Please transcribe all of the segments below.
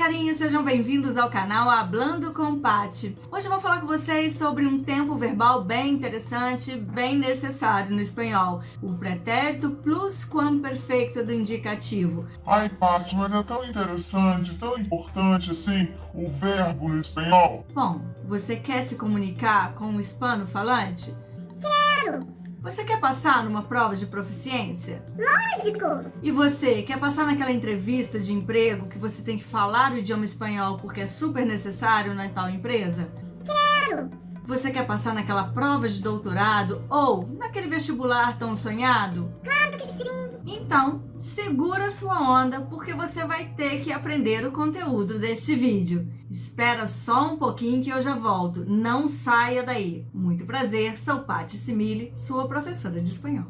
carinho, sejam bem-vindos ao canal Hablando com Paty. Hoje eu vou falar com vocês sobre um tempo verbal bem interessante, bem necessário no espanhol, o pretérito pluscuamperfeito do indicativo. Ai, Paty, mas é tão interessante, tão importante assim, o verbo no espanhol. Bom, você quer se comunicar com um hispano-falante? Quero! Você quer passar numa prova de proficiência? Lógico! E você quer passar naquela entrevista de emprego que você tem que falar o idioma espanhol porque é super necessário na tal empresa? Quero! Você quer passar naquela prova de doutorado ou naquele vestibular tão sonhado? Claro que sim! Então, segura sua onda porque você vai ter que aprender o conteúdo deste vídeo. Espera só um pouquinho que eu já volto. Não saia daí. Muito prazer, sou Paty Simile, sua professora de espanhol.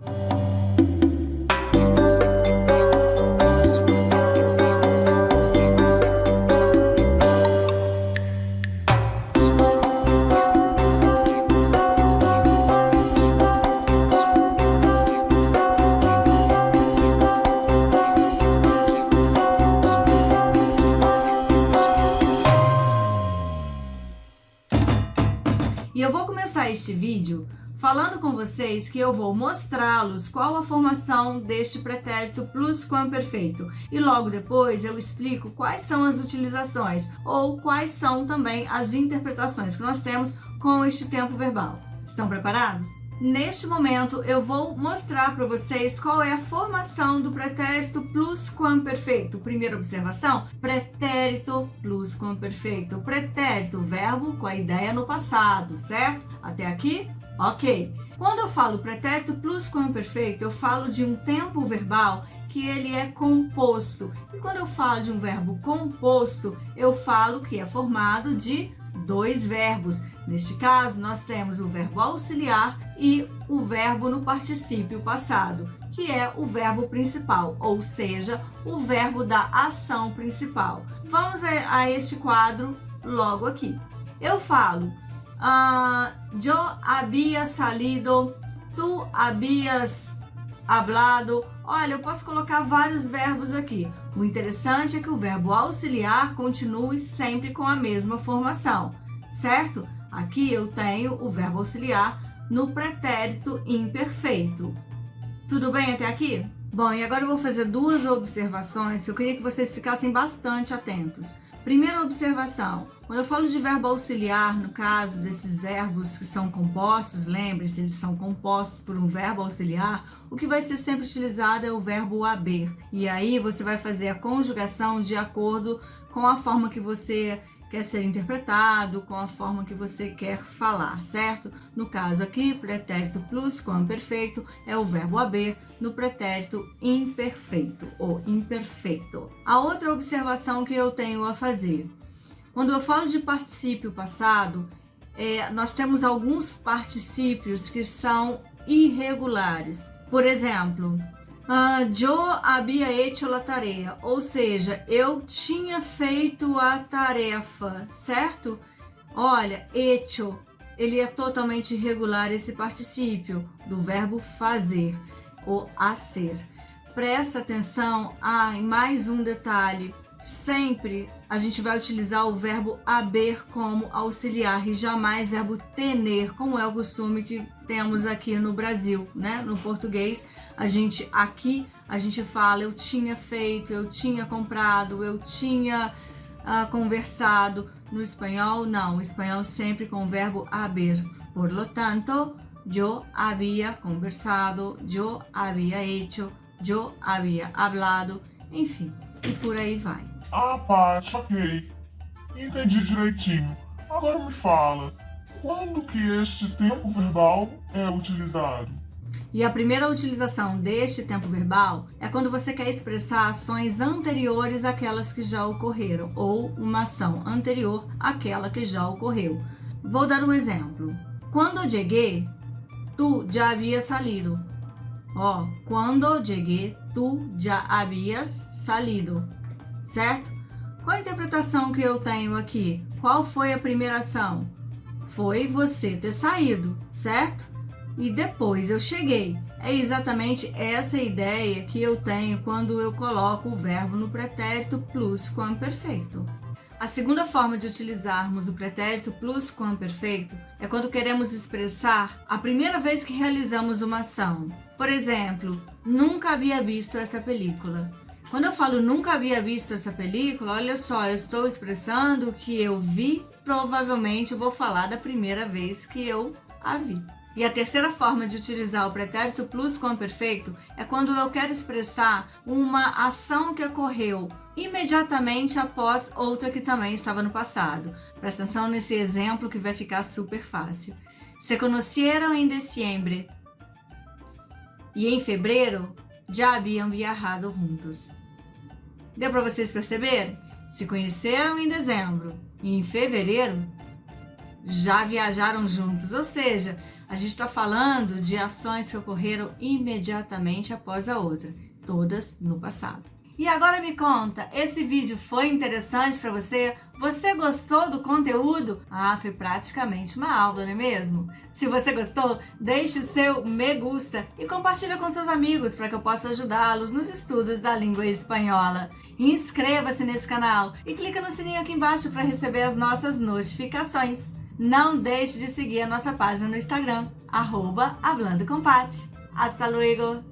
E eu vou começar este vídeo falando com vocês que eu vou mostrá-los qual a formação deste pretérito pluscuamperfeito e logo depois eu explico quais são as utilizações ou quais são também as interpretações que nós temos com este tempo verbal. Estão preparados? Neste momento eu vou mostrar para vocês qual é a formação do pretérito pluscuamperfeito. Primeira observação, pretérito pluscuamperfeito. Pretérito, verbo com a ideia no passado, certo? Até aqui? Ok. Quando eu falo pretérito pluscuamperfeito, eu falo de um tempo verbal que ele é composto. E quando eu falo de um verbo composto, eu falo que é formado de dois verbos. Neste caso, nós temos o verbo auxiliar e o verbo no particípio passado, que é o verbo principal, ou seja, o verbo da ação principal. Vamos a este quadro logo aqui. Eu falo, yo había salido, tu habías hablado. Olha, eu posso colocar vários verbos aqui. O interessante é que o verbo auxiliar continue sempre com a mesma formação, certo? Aqui eu tenho o verbo auxiliar no pretérito imperfeito. Tudo bem até aqui? Bom, e agora eu vou fazer duas observações que eu queria que vocês ficassem bastante atentos. Primeira observação, quando eu falo de verbo auxiliar, no caso desses verbos que são compostos, lembre-se, eles são compostos por um verbo auxiliar, o que vai ser sempre utilizado é o verbo haber. E aí você vai fazer a conjugação de acordo com a forma que você quer ser interpretado, com a forma que você quer falar, certo? No caso aqui, pretérito pluscuamperfeito é o verbo haber no pretérito imperfeito ou imperfeito. A outra observação que eu tenho a fazer, quando eu falo de particípio passado, nós temos alguns particípios que são irregulares. Por exemplo, yo había hecho la tarea, ou seja, eu tinha feito a tarefa, certo? Olha, hecho, ele é totalmente irregular esse particípio do verbo fazer ou hacer. Presta atenção em mais um detalhe. Sempre a gente vai utilizar o verbo haber como auxiliar e jamais verbo tener, como é o costume que temos aqui no Brasil, né? No português, a gente fala eu tinha feito, eu tinha comprado, eu tinha conversado. No espanhol, não. O espanhol sempre com o verbo haber. Por lo tanto, yo había conversado, yo había hecho, yo había hablado, enfim, e por aí vai. Ah, Paty, ok. Entendi direitinho. Agora me fala, quando que este tempo verbal é utilizado? E a primeira utilização deste tempo verbal é quando você quer expressar ações anteriores àquelas que já ocorreram, ou uma ação anterior àquela que já ocorreu. Vou dar um exemplo. Quando llegué, tu já habías salido. Quando llegué, tu já habías salido. Certo? Qual a interpretação que eu tenho aqui? Qual foi a primeira ação? Foi você ter saído, certo? E depois eu cheguei. É exatamente essa ideia que eu tenho quando eu coloco o verbo no pretérito pluscuamperfeito. A segunda forma de utilizarmos o pretérito plusquamperfeito é quando queremos expressar a primeira vez que realizamos uma ação. Por exemplo, nunca havia visto essa película. Quando eu falo nunca havia visto essa película, olha só, eu estou expressando que eu vi, provavelmente eu vou falar da primeira vez que eu a vi. E a terceira forma de utilizar o pretérito plusquamperfeito é quando eu quero expressar uma ação que ocorreu imediatamente após outra que também estava no passado. Presta atenção nesse exemplo que vai ficar super fácil. Se conheceram em dezembro e em fevereiro já haviam viajado juntos. Deu para vocês perceberem? Se conheceram em dezembro e em fevereiro já viajaram juntos, ou seja, a gente está falando de ações que ocorreram imediatamente após a outra, todas no passado. E agora me conta, esse vídeo foi interessante para você? Você gostou do conteúdo? Foi praticamente uma aula, não é mesmo? Se você gostou, deixe o seu me gusta e compartilhe com seus amigos para que eu possa ajudá-los nos estudos da língua espanhola. Inscreva-se nesse canal e clica no sininho aqui embaixo para receber as nossas notificações. Não deixe de seguir a nossa página no Instagram, @hablandocompati. Hasta luego!